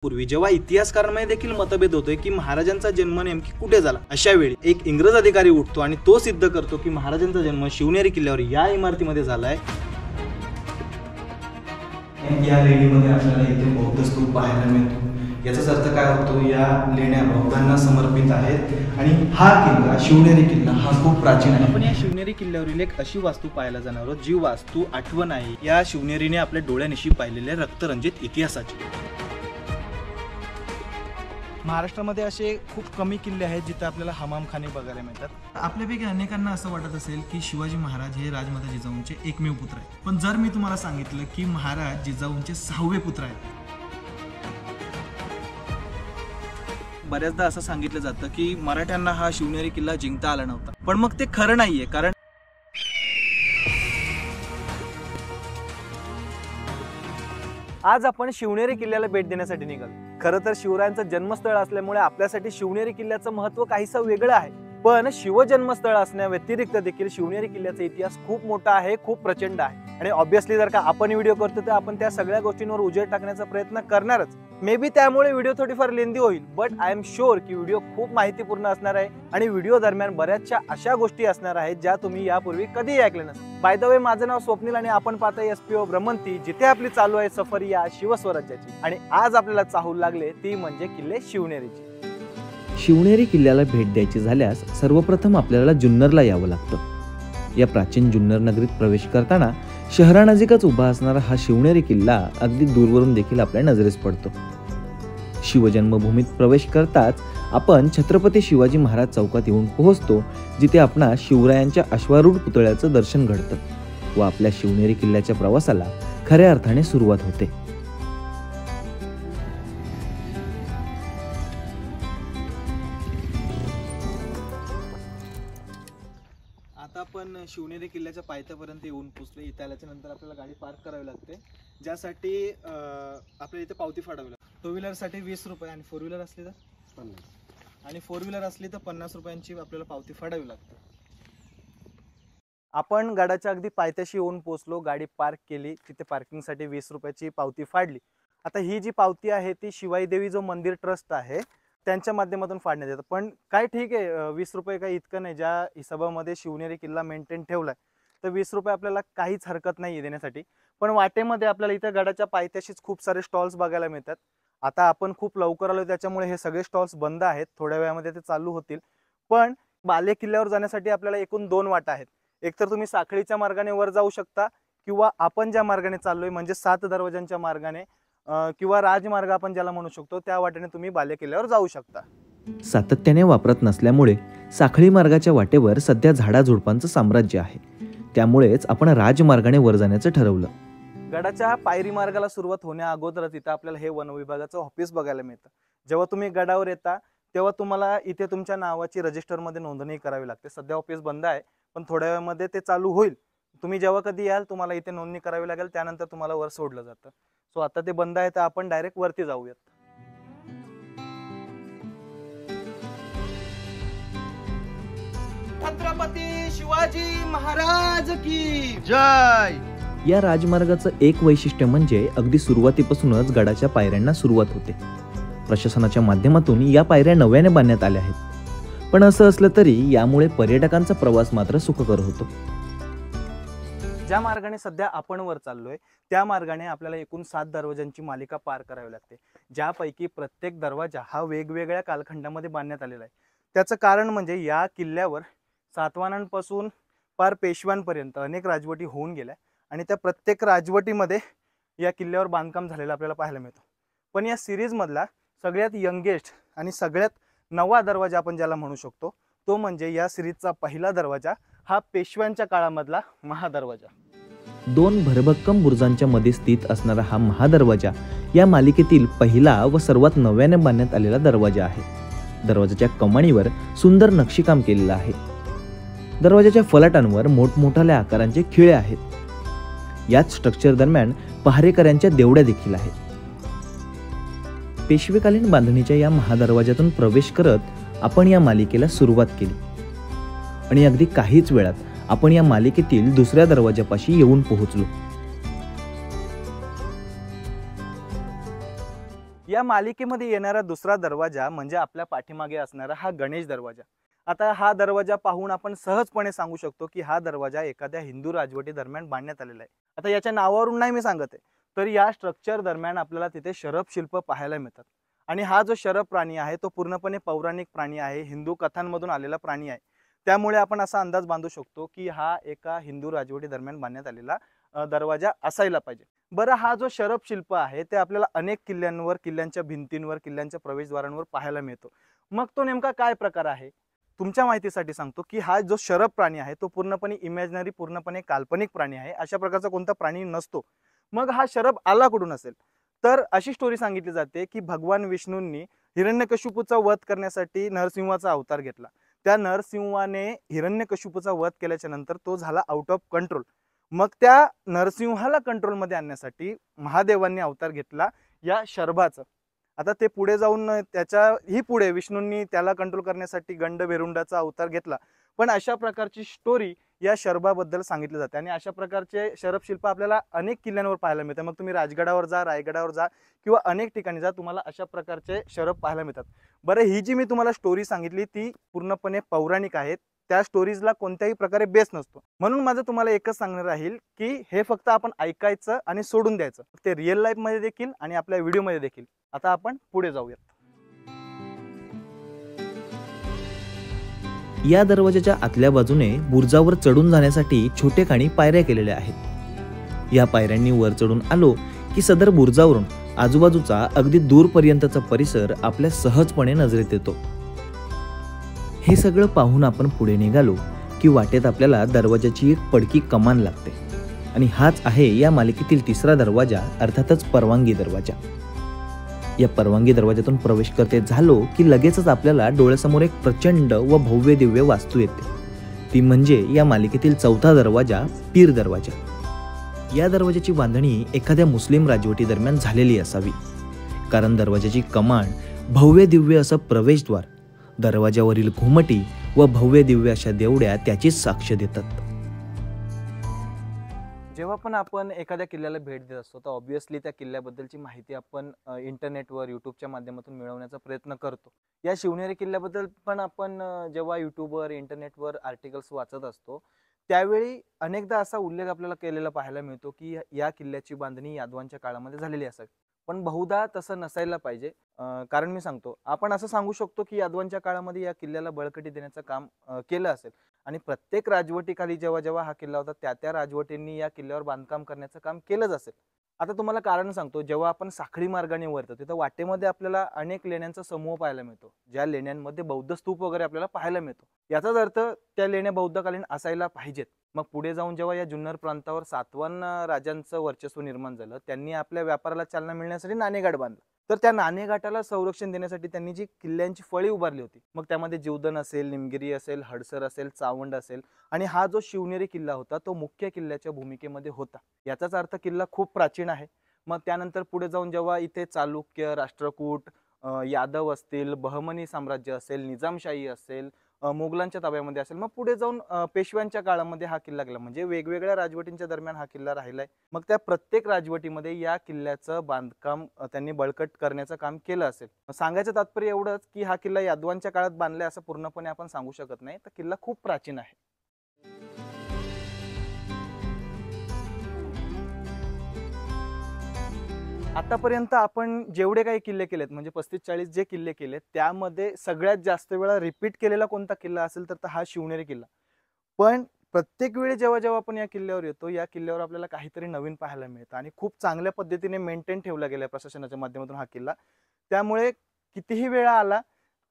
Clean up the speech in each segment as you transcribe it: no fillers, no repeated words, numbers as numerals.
पूर्वी जेव्हा इतिहासकारांमध्ये देखील मतभेद होतोय की महाराजांचा जन्म नेमकी कुठे झाला, अशा वेळी एक इंग्रज अधिकारी उठतो आणि तो सिद्ध करतो की महाराजांचा जन्म शिवनेरी किल्ल्यावर या इमारतीमध्ये झालाय। या लेणीमध्ये आपल्याला इथे बौद्ध स्तूप पाहायला मिळतो। याचाच अर्थ काय होतो, या लेण्या बौद्धांना समर्पित आहेत आणि हा किल्ला शिवनेरी किल्ला हा खूप प्राचीन आहे। आपण या शिवनेरी किल्ल्यावरील एक अशी वास्तू पाहायला जाणार आहोत जी वास्तू आठवण आहे या शिवनेरीने आपल्या डोळ्यानिशी पाहिलेल्या रक्तरंजित इतिहासाची। महाराष्ट्रामध्ये असे खूप कमी किल्ले आहेत जिथे आपल्याला हमामखाने बघायला मिळतात। आपल्यापैकी अनेकांना असं वाटत असेल की शिवाजी महाराज हे राजमाता जिजाऊंचे एकमेव पुत्र आहेत, पण जर मी तुम्हाला सांगितलं की महाराज जिजाऊंचे 6वे पुत्र आहेत। बऱ्याचदा असं सांगितलं जातं की मराठ्यांना हा शिवनेरी किल्ला जिंकता आला नव्हता, पण मग ते खरं नाहीये। कारण आज आपण शिवनेरी किल्ल्याला भेट देण्यासाठी निघालो। खरं तर शिवरायांचं जन्मस्थळ असल्यामुळे आपल्यासाठी शिवनेरी किल्ल्याचं महत्त्व काहीसं वेगळं आहे, पण शिवजन्मस्थळ असण्या व्यतिरिक्त देखील शिवनेरी किल्ल्याचा इतिहास खूप मोठा आहे, खूप प्रचंड आहे। आणि ऑब्विसली जर का आपण व्हिडिओ करतो तर आपण त्या सगळ्या गोष्टींवर उजेड टाकण्याचा प्रयत्न करणारच। मे बी त्यामुळे व्हिडिओ थोडीफार लेंदी होईल, बट आय एम शुअर की व्हिडिओ खूप माहितीपूर्ण असणार आहे आणि व्हिडिओ दरम्यान बऱ्याचशा अशा गोष्टी असणार आहेत ज्या तुम्ही यापूर्वी कधीही ऐकल्या नसतील। बाय द वे, माझं नाव स्वप्नील आणि आपण पाहताय SPO भ्रमंती, जिथे आपली चालू आहे सफर या शिवस्वराज्याची। आणि आज आपल्याला चाहूल लागले ती म्हणजे किल्ले शिवनेरीची। शिवनेरी किल्ल्याला भेट द्यायची झाल्यास सर्वप्रथम आपल्याला जुन्नरला यावं लागतं। या प्राचीन जुन्नर नगरीत प्रवेश करताना शहरानजीकच उभा असणारा हा शिवनेरी किल्ला अगदी दूरवरून देखील आपल्या नजरेस पडतो। शिवजन्मभूमीत प्रवेश करताच आपण छत्रपती शिवाजी महाराज चौकात येऊन पोहोचतो, जिथे आपणास शिवरायांच्या अश्वारूढ पुतळ्याचं दर्शन घडतं व आपल्या शिवनेरी किल्ल्याच्या प्रवासाला खऱ्या अर्थाने सुरुवात होते। आता आपण शिवनेरी किल्ल्याच्या पायथ्यापर्यंत येऊन पोहोचलो। इथे आल्याच्या नंतर आपल्याला गाडी पार्क करावी लागते, ज्यासाठी आपल्याला इथे पावती फाडावी लागते। 2 व्हीलरसाठी 20 रुपये आणि 4 व्हीलर असली तर 50, आणि 4 व्हीलर असली तर 50 रुपयांची आपल्याला पावती फाडावी लागते। आपण गाड्याच्या अगदी पायथ्याशी येऊन पोहोचलो, गाडी पार्क केली, तिथे पार्किंगसाठी 20 रुपयाची पावती फाडली। आता ही जी पावती आहे ती शिवाई देवी जो मंदिर ट्रस्ट आहे त्यांच्या माध्यमातून फाडण्यात येतं, पण काय ठीक आहे, 20 रुपये काही इतकं नाही। ज्या हिशोबामध्ये शिवनेरी किल्ला मेंटेन ठेवलाय तर 20 रुपये आपल्याला काहीच हरकत नाही देण्यासाठी। पण वाटेमध्ये आपल्याला इथे गडाच्या पायथ्याशीच खूप सारे स्टॉल्स बघायला मिळतात। आता आपण खूप लवकर आलो त्याच्यामुळे हे सगळे स्टॉल्स बंद आहेत, थोड्या वेळामध्ये ते चालू होतील। पण बाले किल्ल्यावर जाण्यासाठी आपल्याला एकूण 2 वाटा आहेत। एक तर तुम्ही साखळीच्या मार्गाने वर जाऊ शकता, किंवा आपण ज्या मार्गाने चाललोय म्हणजे 7 दरवाजांच्या मार्गाने किंवा राजमार्ग आपण ज्याला म्हणू शकतो त्या वाटेने तुम्ही बाले किल्ल्यावर जाऊ शकता। सातत्याने वापरत नसल्यामुळे साखळी मार्गाच्या वाटेवर सध्या झाडाझुडपांचं साम्राज्य आहे, त्यामुळेच आपण राजमार्गाने वर जाण्याचं ठरवलं। गडाच्या पायरी मार्गाला सुरुवात होण्या अगोदरच इथं आपल्याला हे वन विभागाचं ऑफिस बघायला मिळतं। जेव्हा तुम्ही गडावर येता तेव्हा तुम्हाला इथे तुमच्या नावाची रजिस्टरमध्ये नोंदणी करावी लागते। सध्या ऑफिस बंद आहे, पण थोड्या वेळामध्ये ते चालू होईल। तुम्ही जेव्हा कधी याल तुम्हाला इथे नोंदणी करावी लागेल, त्यानंतर तुम्हाला वर सोडलं जातं। सो आता ते बंद आहे तर आपण डायरेक्ट वरती जाऊयात। छत्रपती शिवाजी महाराज की जय। या राजमार्गाचं एक वैशिष्ट्य म्हणजे अगदी सुरुवातीपासूनच गडाच्या पायऱ्यांना सुरुवात होते। प्रशासनाच्या माध्यमातून या पायऱ्या नव्याने बांधण्यात आल्या आहेत, पण असं असलं तरी यामुळे पर्यटकांचा प्रवास मात्र सुखकर होतो। ज्या मार्गाने सध्या आपण वर चाललोय त्या मार्गाने आपल्याला एकूण 7 दरवाजांची मालिका पार करावी लागते, ज्यापैकी प्रत्येक दरवाजा हा वेगवेगळ्या कालखंडामध्ये बांधण्यात आलेला आहे। त्याचं कारण म्हणजे या किल्ल्यावर सातवाहनांपासून पार पेशव्यांपर्यंत अनेक राजवटी होऊन गेल्या आणि त्या प्रत्येक राजवटीमध्ये या किल्ल्यावर बांधकाम झालेलं आपल्याला पाहायला मिळतं। पण या सिरीजमधला सगळ्यात यंगेस्ट आणि सगळ्यात नवा दरवाजा आपण ज्याला म्हणू शकतो तो म्हणजे या सिरीजचा पहिला दरवाजा, हा पेशव्यांच्या काळामधला महादरवाजा। 2 भरभक्कम बुरुजांच्या मध्ये स्थित असणारा हा महादरवाजा या मालिकेतील पहिला व सर्वात नव्याने बांधण्यात आलेला दरवाजा आहे। दरवाजाच्या कमानीवर सुंदर नक्षीकाम केलेलं आहे। दरवाजाच्या फलाटांवर मोठमोठाल्या आकारांचे खिळे आहेत। याच स्ट्रक्चर दरम्यान पहारेकऱ्यांच्या देवड्या देखील आहेत। पेशवेकालीन बांधणीच्या या महादरवाजातून प्रवेश करत आपण या मालिकेला सुरुवात केली आणि अगदी काहीच वेळात आपण या मालिकेतील दुसऱ्या दरवाजापाशी येऊन पोहोचलो। या मालिकेमध्ये येणारा दुसरा दरवाजा म्हणजे आपल्या पाठीमागे असणारा हा गणेश दरवाजा. आता हा दरवाजा पाहून आपण सहजपणे सांगू शकतो की हा दरवाजा एखाद्या हिंदू राजवटी दरम्यान बांधण्यात आलेला आहे. आता याच्या नावावरून नाही मी सांगत आहे, तर या स्ट्रक्चर दरम्यान आपल्याला तिथे शरभ शिल्प पाहायला मिळतात. आणि हा जो शरभ प्राणी आहे तो पूर्णपणे पौराणिक प्राणी आहे, हिंदू कथांमधून आलेला प्राणी आहे. त्यामुळे आपण असा अंदाज बांधू शकतो की हा एका हिंदू राजवटी दरम्यान बांधण्यात आलेला दरवाजा असायला पाहिजे. बरं, हा जो शरभ शिल्प आहे ते आपल्याला अनेक किल्ल्यांवर, किल्ल्यांच्या भिंतींवर, किल्ल्यांच्या प्रवेशद्वारांवर पाहायला मिळतो. मग तो नेमका काय प्रकार आहे? तुमच्या माहितीसाठी सांगतो की हा जो शरभ प्राणी आहे तो पूर्णपणे इमॅजिनरी, पूर्णपणे काल्पनिक प्राणी आहे. अशा प्रकारचा कोणता प्राणी नसतो. मग हा शरभ आला कुठून असेल? तर अशी स्टोरी सांगितली जाते की भगवान विष्णूंनी हिरण्यकशिपूचा वध करण्यासाठी नरसिंहाचा अवतार घेतला. त्या नरसिंहाने हिरण्यकशिपूचा वध केल्याच्या नंतर तो झाला आउट ऑफ कंट्रोल. मग त्या नरसिंहाला कंट्रोलमध्ये आणण्यासाठी महादेवांनी अवतार घेतला या शरभाचा. आता ते पुढे जाऊन त्याच्याही पुढे विष्णूंनी त्याला कंट्रोल करण्यासाठी गंडभेरुंडाचा अवतार घेतला. पण अशा प्रकारची स्टोरी या शरभाबद्दल सांगितली जाते आणि अशा प्रकारचे शरभ शिल्प आपल्याला अनेक किल्ल्यांवर पाहायला मिळते. मग तुम्ही राजगडावर जा, रायगडावर जा किंवा अनेक ठिकाणी जा, तुम्हाला अशा प्रकारचे शरभ पाहायला मिळतात. बरं, ही जी मी तुम्हाला स्टोरी सांगितली ती पूर्णपणे पौराणिक आहे. त्या स्टोरीजला कोणत्याही प्रकारे बेस नसतो. म्हणून माझं तुम्हाला एकच सांगणं राहील की हे फक्त आपण ऐकायचं आणि सोडून द्यायचं, ते रिअल लाईफमध्ये देखील आणि आपल्या व्हिडिओमध्ये देखील. आता आपण पुढे जाऊयात. या दरवाजाच्या आतल्या बाजूने बुरुजावर चढून जाण्यासाठी छोटेखानी पायऱ्या केलेल्या आहेत. या पायऱ्यांनी वर चढून आलो की सदर बुरुजावरून आजूबाजूचा अगदी दूरपर्यंतचा परिसर आपल्या सहजपणे नजरेत येतो. हे सगळं पाहून आपण पुढे निघालो की वाटेत आपल्याला दरवाजाची एक पडकी कमान लागते आणि हाच आहे या मालिकेतील तिसरा दरवाजा, अर्थातच परवानगी दरवाजा. या परवानगी दरवाजातून प्रवेश करते झालो की लगेचच आपल्याला डोळ्यासमोर एक प्रचंड व भव्य दिव्य वास्तू येते. ती म्हणजे या मालिकेतील चौथा दरवाजा, पीर दरवाजा. या दरवाजाची बांधणी एखाद्या मुस्लिम राजवटी दरम्यान झालेली असावी, कारण दरवाजाची कमान, भव्य दिव्य असं प्रवेशद्वार, दरवाजावरील घुमटी व भव्य दिव्य अशा देवड्या त्याचीच साक्ष देतात. जेव्हा पण आपण एखाद्या किल्ल्याला भेट देत असतो तर ऑब्व्हियसली त्या किल्ल्याबद्दलची माहिती आपण इंटरनेटवर, यूट्यूबच्या माध्यमातून मिळवण्याचा प्रयत्न करतो. या शिवनेरी किल्ल्याबद्दल पण आपण जेव्हा यूट्यूबवर, इंटरनेटवर आर्टिकल्स वाचत असतो त्यावेळी अनेकदा असा उल्लेख आपल्याला केलेला पाहायला मिळतो की या किल्ल्याची बांधणी यादवांच्या काळामध्ये झालेली असावी. पण बहुधा तसं नसायला पाहिजे. कारण मी सांगतो, आपण असं सांगू शकतो की यादवांच्या काळामध्ये या किल्ल्याला बळकटी देण्याचं काम केलं असेल आणि प्रत्येक राजवटीखाली जेव्हा जेव्हा हा किल्ला होता त्या राजवटींनी या किल्ल्यावर बांधकाम करण्याचं काम केलंच असेल. आता तुम्हाला कारण सांगतो, जेव्हा आपण साखळी मार्गाने वरतो तिथं वाटेमध्ये आपल्याला अनेक लेण्यांचा समूह पाहायला मिळतो, ज्या लेण्यांमध्ये बौद्ध स्तूप वगैरे आपल्याला पाहायला मिळतो. याचाच अर्थ त्या लेण्या बौद्धकालीन असायला पाहिजेत. मग पुढे जाऊन जेव्हा या जुन्नर प्रांतावर सातवाहन राजांचं वर्चस्व निर्माण झालं, त्यांनी आपल्या व्यापाराला चालना मिळण्यासाठी नाणेघाट बांधला. तर त्या नाणेघाटाला संरक्षण देण्यासाठी त्यांनी जी किल्ल्यांची फळी उभारली होती, मग त्यामध्ये जीवदन असेल, निमगिरी असेल, हडसर असेल, चावंड असेल आणि हा जो शिवनेरी किल्ला होता तो मुख्य किल्ल्याच्या भूमिकेमध्ये होता. याचाच अर्थ किल्ला खूप प्राचीन आहे. मग त्यानंतर पुढे जाऊन जेव्हा इथे चालुक्य, राष्ट्रकूट, यादव असतील, बहमनी साम्राज्य असेल, निजामशाही असेल, मोगलांच्या ताब्यामध्ये असेल, मग पुढे जाऊन पेशव्यांच्या काळामध्ये हा किल्ला गेला. म्हणजे वेगवेगळ्या राजवटींच्या दरम्यान हा किल्ला राहिलाय. मग त्या प्रत्येक राजवटीमध्ये या किल्ल्याचं बांधकाम त्यांनी बळकट करण्याचं काम केलं असेल. सांगायचं तात्पर्य एवढंच की हा किल्ला यादवांच्या काळात बांधलाय असं पूर्णपणे आपण सांगू शकत नाही. तर किल्ला खूप प्राचीन आहे. आतापर्यंत आपण जेवढे काही किल्ले केलेत, म्हणजे 35-40 जे किल्ले केलेत, त्यामध्ये सगळ्यात जास्त वेळा रिपीट केलेला कोणता किल्ला असेल तर हा शिवनेरी किल्ला. पण प्रत्येक वेळी जेव्हा जेव्हा आपण या किल्ल्यावर येतो, या किल्ल्यावर आपल्याला काहीतरी नवीन पाहायला मिळतं आणि खूप चांगल्या पद्धतीने मेंटेन ठेवला गेला प्रशासनाच्या माध्यमातून हा किल्ला. त्यामुळे कितीही वेळा आला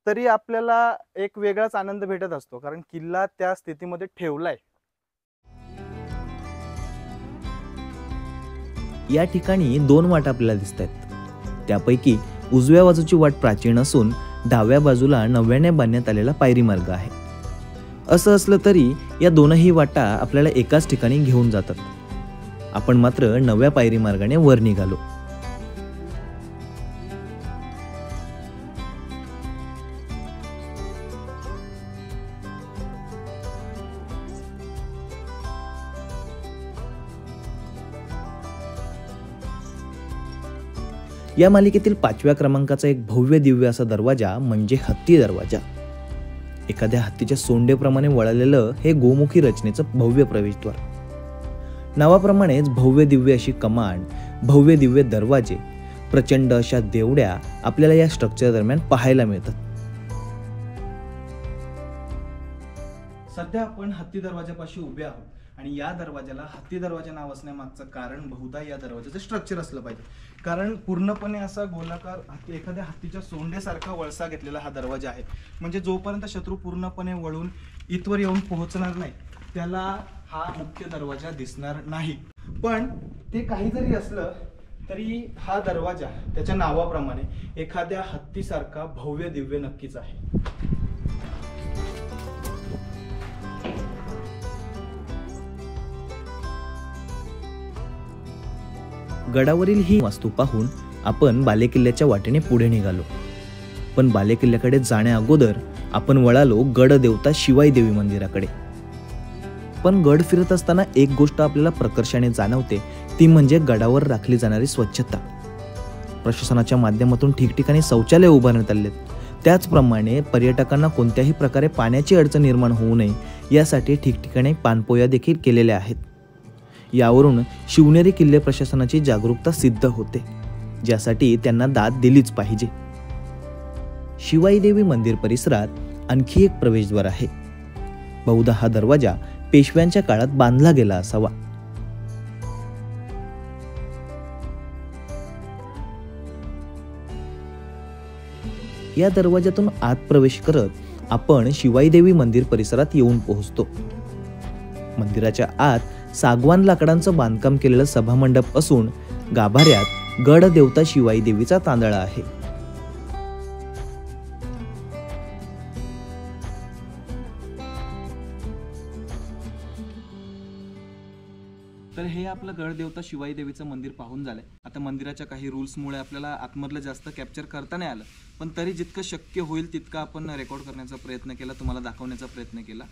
तरी आपल्याला एक वेगळाच आनंद भेटत असतो, कारण किल्ला त्या स्थितीमध्ये ठेवलाय. या ठिकाणी 2 वाट आपल्याला दिसत आहेत. त्यापैकी उजव्या बाजूची वाट प्राचीन असून डाव्या बाजूला नव्याने बांधण्यात आलेला पायरी मार्ग आहे. असं असलं तरी या दोनही वाटा आपल्याला एकाच ठिकाणी घेऊन जातात. आपण मात्र नव्या पायरी मार्गाने वर निघालो. या मालिकेतील 5व्या क्रमांकाचा एक भव्य दिव्य असा दरवाजा म्हणजे हत्ती दरवाजा. एखाद्या हत्तीच्या सोंडेप्रमाणे वळलेलं हे गोमुखी रचनेचं भव्य प्रवेशद्वार. नावाप्रमाणेच भव्य दिव्य अशी कमान, भव्य दिव्य दरवाजे, प्रचंड अशा देवड्या आपल्याला या स्ट्रक्चर दरम्यान पाहायला मिळतात. सध्या आपण हत्ती दरवाजापाशी उभे आहोत आणि या दरवाजाला हत्ती दरवाजा नाव असण्यामागचं कारण बहुधा या दरवाजाचं स्ट्रक्चर असलं पाहिजे. कारण पूर्णपणे असा गोलाकार एखाद्या हत्तीच्या सोंडेसारखा वळसा घेतलेला हा दरवाजा आहे. म्हणजे जोपर्यंत शत्रू पूर्णपणे वळून इथवर येऊन पोहोचणार नाही त्याला हा मुख्य दरवाजा दिसणार नाही. पण ते काही जरी असलं तरी हा दरवाजा त्याच्या नावाप्रमाणे एखाद्या हत्तीसारखा भव्य दिव्य नक्कीच आहे. गडावरील ही वास्तू पाहून आपण बालेकिल्ल्याच्या वाटेने पुढे निघालो. पण बालेकिल्ल्याकडे जाण्या अगोदर आपण वळालो गडदेवता शिवाई देवी मंदिराकडे. पण गड फिरत असताना एक गोष्ट आपल्याला प्रकर्षाने जाणवते, ती म्हणजे गडावर राखली जाणारी स्वच्छता. प्रशासनाच्या माध्यमातून ठिकठिकाणी शौचालय उभारण्यात आलेत. त्याचप्रमाणे पर्यटकांना कोणत्याही प्रकारे पाण्याची अडचण निर्माण होऊ नये यासाठी ठिकठिकाणी पाणपोया देखील केलेल्या आहेत. यावरून शिवनेरी किल्ले प्रशासनाची जागरूकता सिद्ध होते, ज्यासाठी त्यांना दाद दिलीच पाहिजे. शिवाई देवी मंदिर परिसरात आणखी एक प्रवेशद्वार आहे. बहुधा हा दरवाजा पेशव्यांच्या काळात बांधला गेला असावा. या दरवाजातून आत प्रवेश करत आपण शिवाई देवी मंदिर परिसरात येऊन पोहोचतो. मंदिराच्या आत सागवान लाकडांचं बांधकाम केलेलं सभामंडप असून गाभाऱ्यात गड देवता शिवाई देवीचा तांदळा आहे. तर हे आपलं गडदेवता शिवाई देवीचं मंदिर पाहून झालंय. आता मंदिराच्या काही रूल्समुळे आपल्याला आतमधलं जास्त कॅप्चर करता नाही आलं, पण तरी जितकं शक्य होईल तितकं आपण रेकॉर्ड करण्याचा प्रयत्न केला, तुम्हाला दाखवण्याचा प्रयत्न केला.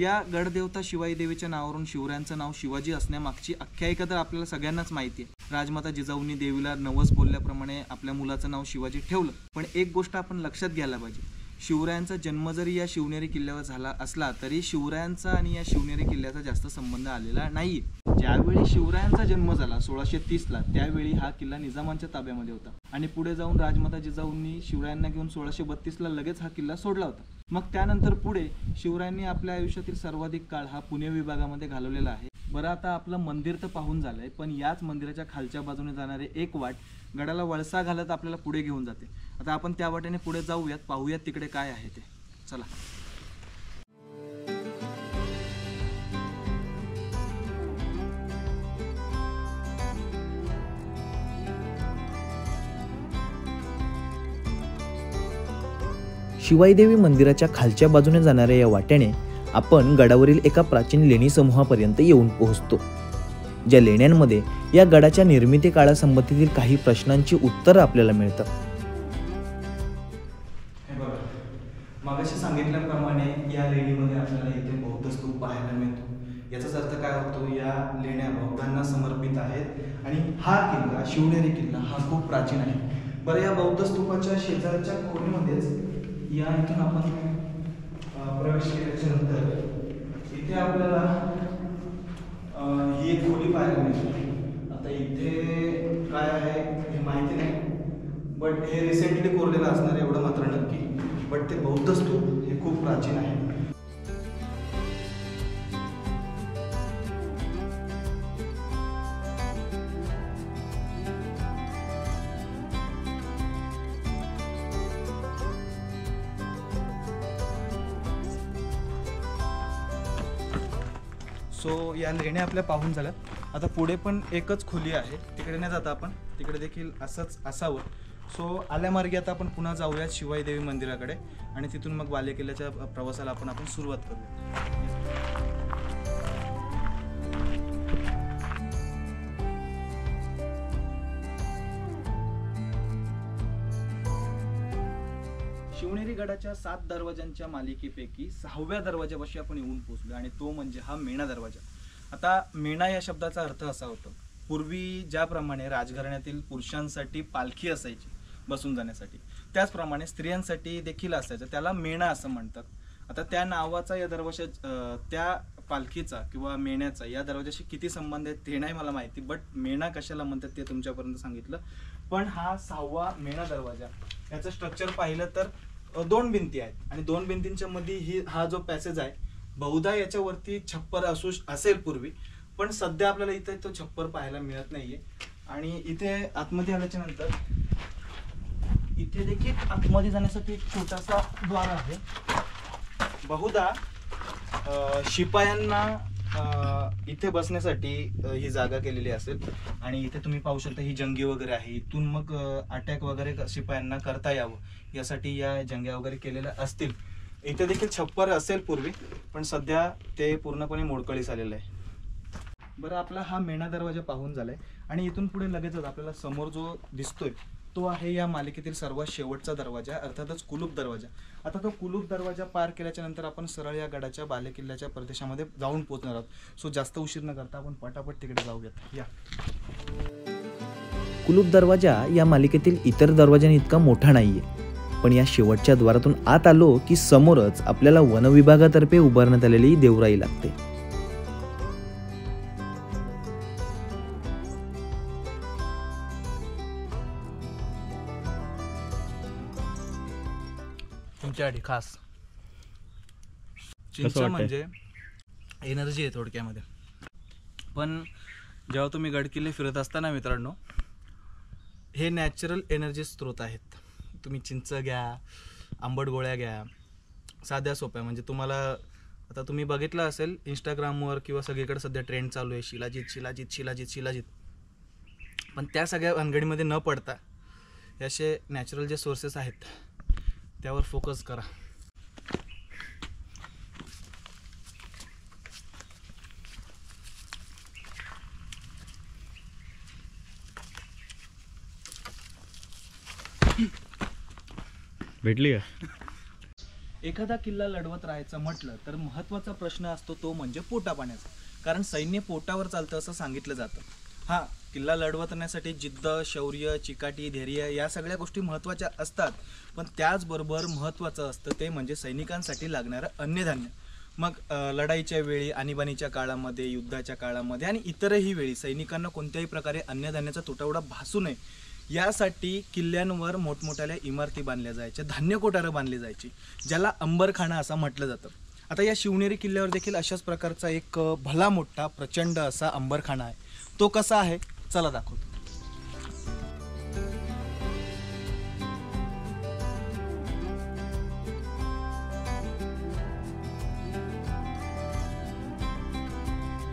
या गडदेवता शिवाई देवीच्या नावावरून शिवरायांचं नाव शिवाजी असण्यामागची आख्यायिका तर आपल्याला सगळ्यांनाच माहिती आहे. राजमाता जिजाऊंनी देवीला नवस बोलल्याप्रमाणे आपल्या मुलाचं नाव शिवाजी ठेवलं. पण एक गोष्ट आपण लक्षात घ्यायला पाहिजे, शिवरायांचा जन्म जरी या शिवनेरी किल्ल्यावर झाला असला तरी शिवरायांचा आणि या शिवनेरी किल्ल्याचा जास्त संबंध आलेला नाहीये. ज्यावेळी शिवरायांचा जन्म झाला 1630ला, त्यावेळी हा किल्ला निजामांच्या ताब्यामध्ये होता आणि पुढे जाऊन राजमाता जिजाऊंनी शिवरायांना घेऊन 1632ला लगेच हा किल्ला सोडला होता. मग त्यानंतर पुढे शिवरायांनी आपल्या आयुष्यातील सर्वाधिक काळ हा पुणे विभागामध्ये घालवलेला आहे. बरं, आता आपलं मंदिर तर पाहून झालंय, पण याच मंदिराच्या खालच्या बाजूने जाणारे एक वाट गडाला वळसा घालत आपल्याला पुढे घेऊन जाते. आता आपण त्या वाटेने पुढे जाऊयात, पाहूयात तिकडे काय आहे ते. चला. शिवाई देवी मंदिराच्या खालच्या बाजूने जाणाऱ्या या वाट्याने आपण गडावरील एका प्राचीन लेणी समूहापर्यंत येऊन पोहोचतो. ज्या लेण्यांमध्ये या गडाच्या निर्मिती काळासंबंधीतील काही प्रश्नांची उत्तरं आपल्याला मिळतात. मागाशी सांगितल्याप्रमाणे या लेणीमध्ये आपल्याला इथे बौद्ध स्तूप पाहायला मिळतो. याचाच अर्थ काय होतो, या लेण्या बौद्धांना समर्पित आहेत आणि हा किल्ला शिवनेरी किल्ला हा खूप प्राचीन आहे. बरं, या बौद्ध स्तूपाच्या शेजारच्या खोलीमध्येच या इथून आपण प्रवेश केल्याच्या नंतर इथे आपल्याला ही एक खोली पाहायला मिळते. आता इथे काय आहे हे माहिती नाही, बट हे रिसेंटली कोरलेलं असणार एवढं मात्र नक्की. बट ते बौद्ध स्तूप हे खूप प्राचीन आहे. सो या लेण्या आपल्या पाहून झाल्या. आता पुढे पण एकच खोली आहे, तिकडे नाही जाता आपण, तिकडे देखील असंच असावं. सो आल्यामार्गे आता आपण पुन्हा जाऊयात शिवाई देवी मंदिराकडे आणि तिथून मग बालेकिल्ल्याच्या प्रवासाला आपण सुरुवात करूया. शिवनेरी गडाच्या 7 दरवाजांच्या मालिकेपैकी 6व्या दरवाजापाशी आपण येऊन पोहोचलो आणि तो म्हणजे हा मेणा दरवाजा. आता मेणा या शब्दाचा अर्थ असा होतो पूर्वी ज्याप्रमाणे राजघराण्यातील पुरुषांसाठी पालखी असायची बसून जाण्यासाठी, त्याचप्रमाणे स्त्रियांसाठी देखील असायचं, त्याला मेणा असं म्हणतात. आता त्या नावाचा या दरवाजा त्या पालखीचा किंवा मेण्याचा या दरवाजाशी किती संबंध आहे ते नाही मला माहिती, बट मेणा कशाला म्हणतात ते तुमच्यापर्यंत सांगितलं. पण हा 6वा मेणा दरवाजा, याचं स्ट्रक्चर पाहिलं तर 2 भिंती आहेत आणि 2 भिंतींच्या मध्ये हा जो पॅसेज आहे, बहुधा याच्यावरती छप्पर असेल पूर्वी, पण सध्या आपल्याला इथे तो छप्पर पाहायला मिळत नाहीये. आणि इथे आतमध्ये आल्याच्या नंतर इथे देखील आतमध्ये जाण्यासाठी एक छोटासा द्वार आहे. बहुधा शिपायांना इथे बसण्यासाठी ही जागा केलेली असेल. आणि इथे तुम्ही पाहू शकता ही जंगी वगैरे आहे, इथून मग अटॅक वगैरे शिपायांना करता यावं यासाठी या जंग्या वगैरे केलेल्या असतील. इथे देखील छप्पर असेल पूर्वी, पण सध्या ते पूर्णपणे मोडकळीस आलेलं आहे. बरं, आपला हा मेणा दरवाजा पाहून झालाय आणि इथून पुढे लगेचच आपल्याला समोर जो दिसतोय तो आहे या मालिकेतील सर्वात शेवटचा दरवाजा, अर्थातच कुलूप दरवाजा. आता तो कुलूप दरवाजा पार केल्याच्या नंतर आपण सरळ या गडाच्या बालेकिल्ल्याच्या प्रदेशामध्ये जाऊन पोहोचणार आहोत. सो जास्त उशीर न करता आपण पटापट तिकडे जाऊयात. या कुलूप दरवाजा या मालिकेतील इतर दरवाजांनी इतका मोठा नाहीये, पण या शेवटच्या द्वारातून आत आलो की समोरच आपल्याला वनविभागातर्फे उभारण्यात आलेली देवराई लागते. तुमच्यासाठी खास चिंच म्हणजे एनर्जी आहे थोडक्यामध्ये. पण जेव्हा तुम्ही गडकिल्ले फिरत असताना मित्रांनो, हे नॅचरल एनर्जी स्रोत आहेत. तुम्ही चिंच घ्या, आंबट गोळ्या घ्या, साध्या सोप्या. म्हणजे तुम्हाला आता तुम्ही बघितलं असेल इंस्टाग्रामवर किंवा सगळीकडे सध्या ट्रेंड चालू आहे शिलाजीत शिलाजीत शिलाजीत शिलाजीत, पण त्या सगळ्या भानगडीमध्ये न पडता हे असे नॅचरल जे सोर्सेस आहेत त्यावर फोकस करा. भेटली का? एखादा किल्ला लढवत राहायचं म्हटलं तर महत्त्वाचा प्रश्न असतो तो म्हणजे पोटापाण्याचा. कारण सैन्य पोटावर चालतं असं सांगितलं जातं. हा, किल्ला लढवण्यासाठी जिद्द, शौर्य, चिकाटी, धैर्य या सगळ्या गोष्टी महत्त्वाच्या असतात, पण त्याचबरोबर महत्त्वाचं असतं ते म्हणजे सैनिकांसाठी लागणारं अन्नधान्य. मग लढाईच्या वेळी, आणीबाणीच्या काळामध्ये, युद्धाच्या काळामध्ये आणि इतरही वेळी सैनिकांना कोणत्याही प्रकारे अन्नधान्याचा तुटवडा भासू नये यासाठी किल्ल्यांवर मोठमोठ्या इमारती बांधल्या जायच्या, धान्य कोठारं बांधली जायची, ज्याला अंबरखाना असं म्हटलं जातं. आता या शिवनेरी किल्ल्यावर देखील अशाच प्रकारचा एक भला मोठा प्रचंड असा अंबरखाना आहे. तो कसा आहे चला दाखवतो.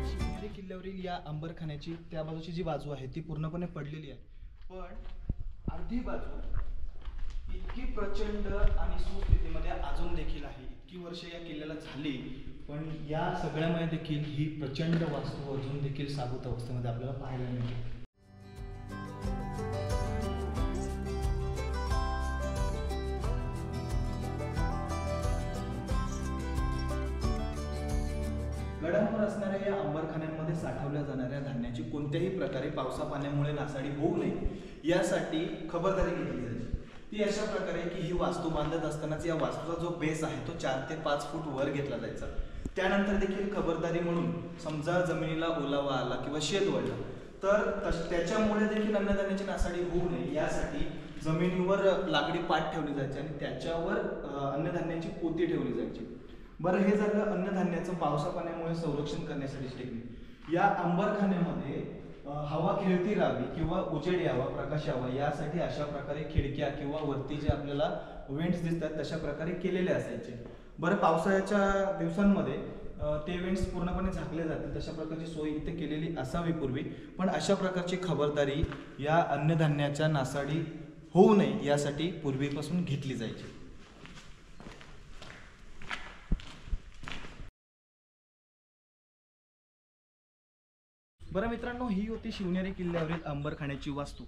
शिवनेरी किल्ल्यावरील या अंबरखान्याची त्या बाजूची जी बाजू आहे ती पूर्णपणे पडलेली आहे, पण अर्धी बाजू इतकी प्रचंड आणि सुस्थितीमध्ये अजून देखील आहे. इतकी वर्ष या किल्ल्याला झाली, पण या सगळ्यामध्ये देखील ही प्रचंड वास्तू अजून देखील साबूत अवस्थेमध्ये आपल्याला पाहायला मिळते. गडावर असणाऱ्या या अंबरखान्यांमध्ये साठवल्या जाणाऱ्या धान्याची कोणत्याही प्रकारे पावसा पाण्यामुळे नासाडी होऊ नये यासाठी खबरदारी घेतली जायची. ती अशा प्रकारे की ही वास्तू बांधत असतानाच या वास्तूचा जो बेस आहे तो 4 ते 5 फूट वर घेतला जायचा. त्यानंतर देखील खबरदारी म्हणून समजा जमिनीला ओलावा आला किंवा शेत वळला तर त्याच्यामुळे देखील अन्नधान्याची नासाडी होऊ नये यासाठी जमिनीवर लाकडी पाट ठेवली जायची आणि त्याच्यावर अन्नधान्याची पोती ठेवली जायची. बरं, हे झालं अन्नधान्याचं पावसा पाण्यामुळे संरक्षण करण्यासाठी टेक्निक. या अंबरखान्यामध्ये हवा खेळती राहावी किंवा उजेड यावा, प्रकाश यावा यासाठी अशा प्रकारे खिडक्या किंवा वरती जे आपल्याला वेंट्स दिसतात तशा प्रकारे केलेले असायचे. बरं, पावसाळ्याच्या दिवसांमध्ये ते वेंट्स पूर्णपणे झाकले जातील तशा प्रकारची सोय इथे केलेली असावी पूर्वी, पण अशा प्रकारची खबरदारी या अन्नधान्याच्या नासाडी होऊ नये यासाठी पूर्वीपासून घेतली जायची. बरं मित्रांनो, ही होती शिवनेरी किल्ल्यावरील अंबरखान्याची वास्तू.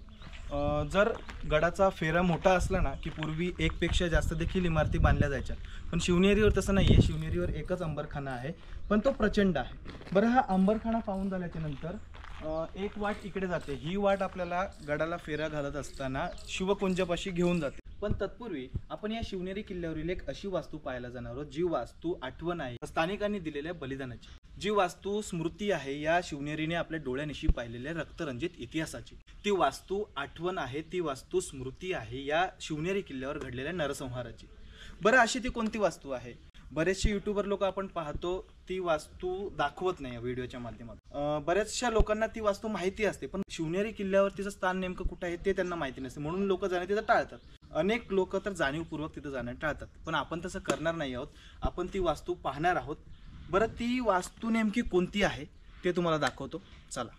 जर गडाचा फेरा मोठा असला ना की पूर्वी एकपेक्षा जास्त देखील इमारती बांधल्या जायच्या, पण शिवनेरीवर तसं नाही आहे. शिवनेरीवर एकच अंबरखाना आहे, पण तो प्रचंड आहे. बरं, हा अंबरखाना पाहून झाल्याच्या नंतर एक वाट इकडे जाते, ही वाट आपल्याला गडाला फेरा घालत असताना शिवकुंजापाशी घेऊन जाते. पण तत्पूर्वी आपण या शिवनेरी किल्ल्यावरील एक अशी वास्तू पाहायला जाणार आहोत जी वास्तू आठवण आहे स्थानिकांनी दिलेल्या बलिदानाची, जी वास्तू स्मृती आहे या शिवनेरीने आपल्या डोळ्यानिशी पाहिलेल्या रक्तरंजित इतिहासाची. ती वास्तू आठवण आहे, ती वास्तू स्मृती आहे या शिवनेरी किल्ल्यावर घडलेल्या नरसंहाराची. बरं, अशी ती कोणती वास्तू आहे? बरेचसे युट्यूबर लोक आपण पाहतो ती वास्तू दाखवत नाही व्हिडिओच्या माध्यमातून. बऱ्याचशा लोकांना ती वास्तू माहिती असते, पण शिवनेरी किल्ल्यावर तिचं स्थान नेमकं कुठं आहे ते त्यांना माहिती नसते, म्हणून लोक जाणे तिथं टाळतात. अनेक लोक तर जाणीवपूर्वक तिथं जाणं टाळतात, पण आपण तसं करणार नाही आहोत. आपण ती वास्तू पाहणार आहोत. बरं, ती वास्तू नेमकी कोणती आहे ते तुम्हाला दाखवतो, चला.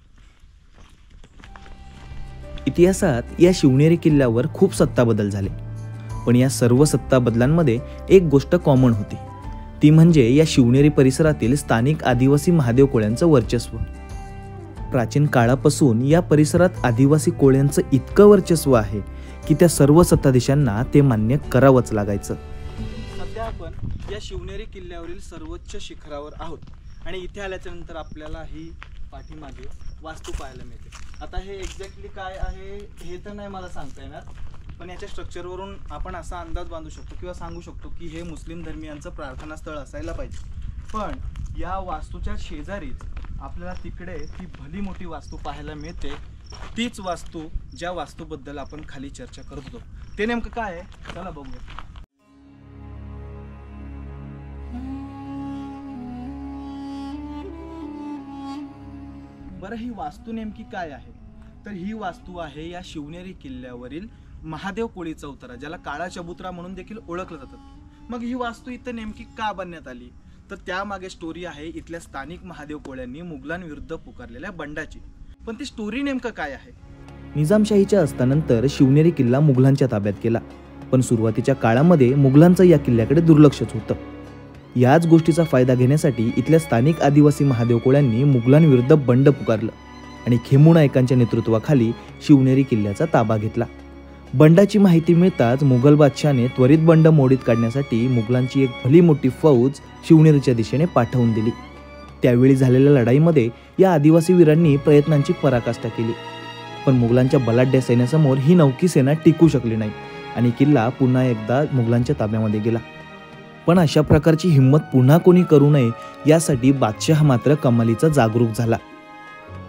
इतिहासात या शिवनेरी किल्ल्यावर खूप सत्ता बदल झाले, पण या सर्व सत्ता बदलांमध्ये एक गोष्ट कॉमन होती, ती म्हणजे या शिवनेरी परिसरातील स्थानिक आदिवासी महादेव कोळ्यांचं वर्चस्व. प्राचीन काळापासून या परिसरात आदिवासी कोळ्यांचं इतकं वर्चस्व आहे की त्या सर्व सत्ताधीशांना ते मान्य करावंच लागायचं. सध्या आपण या शिवनेरी किल्ल्यावरील सर्वोच्च शिखरावर आहोत आणि इथे आल्याच्या नंतर आपल्याला ही पाठीमागे वास्तू पाहायला मिळते. आता हे एक्झॅक्टली काय आहे हे तर नाही मला सांगता येणार, पण याच्या स्ट्रक्चरवरून आपण असा अंदाज बांधू शकतो किंवा सांगू शकतो की हे मुस्लिम धर्मियांचं प्रार्थनास्थळ असायला पाहिजे. पण या वास्तूच्या शेजारीच आपल्याला तिकडे ती भली मोठी वास्तू पाहायला मिळते. तीच वास्तू ज्या वास्तूबद्दल आपण खाली चर्चा करत होतो, ते नेमकं काय आहे चला बघूया. बरं, ही वास्तू नेमकी काय आहे? तर ही वास्तू आहे या शिवनेरी किल्ल्यावरील महादेव कोळी चौतरा, ज्याला काळा चबुतरा म्हणून देखील ओळखलं जातं. मग ही वास्तू इथं नेमकी का बांधण्यात आली? तर त्यामागे स्टोरी आहे इथल्या स्थानिक महादेव कोळ्यांनी मुघलांविरुद्ध पुकारलेल्या बंडाची. पण ती स्टोरी नेमकं काय आहे? निजामशाहीच्या अस्तानंतर शिवनेरी किल्ला मुघलांच्या ताब्यात गेला, पण सुरुवातीच्या काळामध्ये मुघलांचं या किल्ल्याकडे दुर्लक्षच होतं. याच गोष्टीचा फायदा घेण्यासाठी इथल्या स्थानिक आदिवासी महादेव कोळ्यांनी मुघलांविरुद्ध बंड पुकारलं आणि खेमू नायकांच्या नेतृत्वाखाली शिवनेरी किल्ल्याचा ताबा घेतला. बंडाची माहिती मिळताच मुघल बादशाने त्वरित बंड मोडीत काढण्यासाठी मुघलांची एक भली मोठी फौज शिवनेरीच्या दिशेने पाठवून दिली. त्यावेळी झालेल्या लढाईमध्ये या आदिवासी वीरांनी प्रयत्नांची पराकाष्ठा केली, पण मुघलांच्या बलाढ्य सैन्यासमोर ही नौकी सेना टिकू शकली नाही आणि किल्ला पुन्हा एकदा मुघलांच्या ताब्यामध्ये गेला. पण अशा प्रकारची हिंमत पुन्हा कोणी करू नये यासाठी बादशाह मात्र कमालीचा जागरूक झाला.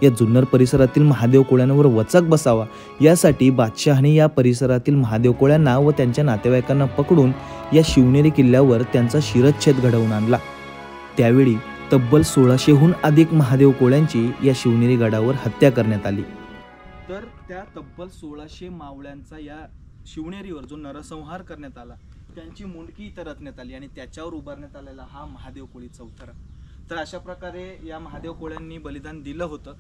या जुन्नर परिसरातील महादेव कोळ्यांवर वचक बसावा यासाठी बादशहाने या परिसरातील महादेव कोळ्यांना व त्यांच्या नातेवाईकांना पकडून या शिवनेरी किल्ल्यावर त्यांचा शिरच्छेद घडवून आणला. त्यावेळी तब्बल 1600हून अधिक महादेव कोळ्यांची या शिवनेरी गडावर हत्या करण्यात आली. तर त्या तब्बल 1600 मावळ्यांचा या शिवनेरीवर जो नरसंहार करण्यात आला, त्यांची मुंडकी इथं रचण्यात आली आणि त्याच्यावर उभारण्यात आलेला हा महादेव कोळी चौथरा. तर अशा प्रकारे या महादेव कोळ्यांनी बलिदान दिलं होतं.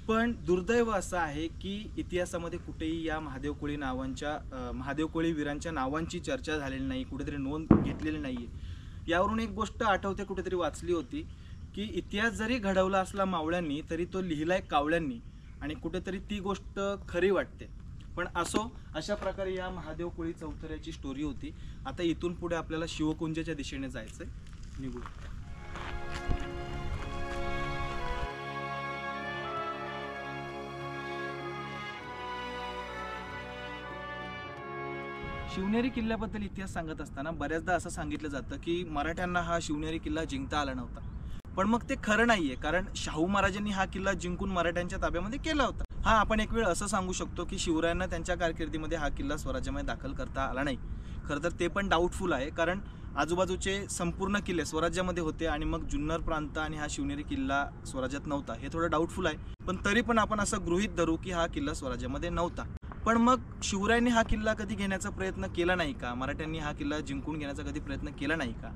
पण दुर्दैव असं आहे की इतिहासामध्ये कुठेही या महादेव कोळी महादेव कोळी वीरांच्या नावांची चर्चा झालेली नाही, कुठेतरी नोंद घेतलेली नाहीये. यावरून एक गोष्ट आठवते, कुठेतरी वाचली होती की इतिहास जरी घडवला असला मावळ्यांनी तरी तो लिहिलाय कावळ्यांनी, आणि कुठेतरी ती गोष्ट खरी वाटते. पण असो, अशा प्रकारे या महादेव कोळी चौथऱ्याची स्टोरी होती. आता इथून पुढे आपल्याला शिवकुंजाच्या दिशेने जायचंय, निघू. शिवनेरी किल्ल्याबद्दल इतिहास सांगत असताना बऱ्याचदा असं सांगितलं जातं की मराठ्यांना हा शिवनेरी किल्ला जिंकता आला नव्हता. पण मग ते खरं नाहीये, कारण शाहू महाराजांनी हा किल्ला जिंकून मराठ्यांच्या ताब्यामध्ये केला होता. हा, आपण एक वेळ असं सांगू शकतो की शिवरायांना त्यांच्या कारकिर्दीमध्ये हा किल्ला स्वराज्यामध्ये दाखल करता आला नाही. खरं तर ते पण डाऊटफुल आहे, कारण आजूबाजूचे संपूर्ण किल्ले स्वराज्यामध्ये होते आणि मग जुन्नर प्रांत आणि हा शिवनेरी किल्ला स्वराज्यात नव्हता. हे थोडं डाऊटफुल आहे, पण तरी पण आपण असं गृहीत धरू की हा किल्ला स्वराज्यामध्ये नव्हता. पण मग शिवरायांनी हा किल्ला कधी घेण्याचा प्रयत्न केला नाही का? मराठ्यांनी हा किल्ला जिंकून घेण्याचा कधी प्रयत्न केला नाही का?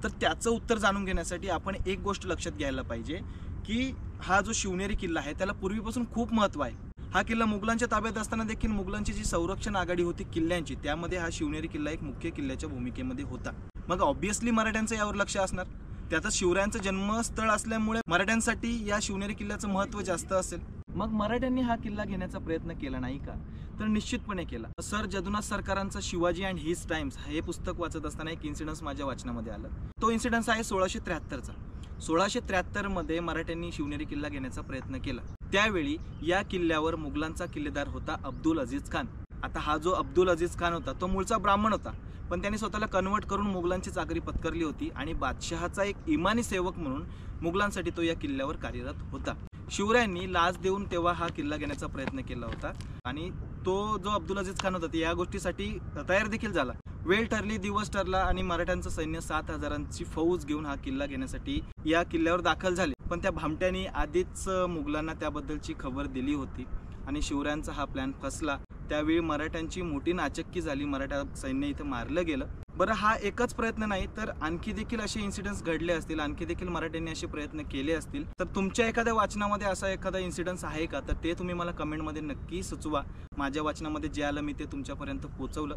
तर त्याचं उत्तर जाणून घेण्यासाठी आपण एक गोष्ट लक्षात घ्यायला पाहिजे की हा जो शिवनेरी किल्ला आहे त्याला पूर्वीपासून खूप महत्त्व आहे. हा किल्ला मुघलांच्या ताब्यात असताना देखील मुघलांची जी संरक्षण आघाडी होती किल्ल्यांची, त्यामध्ये हा शिवनेरी किल्ला एक मुख्य किल्ल्याच्या भूमिकेमध्ये होता. मग ऑब्व्हियसली मराठ्यांचं यावर लक्ष असणार. त्यातच शिवरायांचं जन्मस्थळ असल्यामुळे मराठ्यांसाठी या शिवनेरी किल्ल्याचं महत्त्व जास्त असेल. मग मराठ्यांनी हा किल्ला घेण्याचा प्रयत्न केला नाही का? तर निश्चितपणे केला. सर जदुनाथ सरकारांचं शिवाजी अँड हिज टाइम्स हे पुस्तक वाचत असताना एक इन्सिडन्स माझ्या वाचनामध्ये आलं. तो इन्सिडन्स आहे 1673चा. 1673 मध्ये मराठ्यांनी शिवनेरी किल्ला घेण्याचा प्रयत्न केला. त्यावेळी या किल्ल्यावर मुघलांचा किल्लेदार होता अब्दुल अजीज खान. आता हा जो अब्दुल अजीज खान होता तो मूळचा ब्राह्मण होता, पण त्याने स्वतःला कन्वर्ट करून मुघलांची चाकरी पत्करली होती आणि बादशहाचा एक इमानी सेवक म्हणून मुघलांसाठी तो या किल्ल्यावर कार्यरत होता. शिवरायांनी लाच देऊन तेव्हा हा किल्ला घेण्याचा प्रयत्न केला होता आणि तो जो अब्दुल अजीज खान होता या गोष्टीसाठी तयार देखील झाला. वेळ ठरली, दिवस ठरला आणि मराठ्यांचं सैन्य 7,000ची फौज घेऊन हा किल्ला घेण्यासाठी या किल्ल्यावर दाखल झाले. पण त्या भामट्यांनी आधीच मुघलांना त्याबद्दलची खबर दिली होती आणि शिवरायांचा हा प्लॅन फसला. त्यावेळी मराठ्यांची मोठी नाचक्की झाली, मराठा सैन्य इथं मारलं गेलं. बरं, हा एकच प्रयत्न नाही तर आणखी देखील असे इन्सिडेंट्स घडले असतील, आणखी देखील मराठ्यांनी असे प्रयत्न केले असतील. तर तुमच्या एखाद्या वाचनामध्ये असा एखादा इन्सिडेंट्स आहे का, तर ते तुम्ही मला कमेंटमध्ये नक्की सुचवा. माझ्या वाचनामध्ये जे आलं मी ते तुमच्यापर्यंत पोहोचवलं.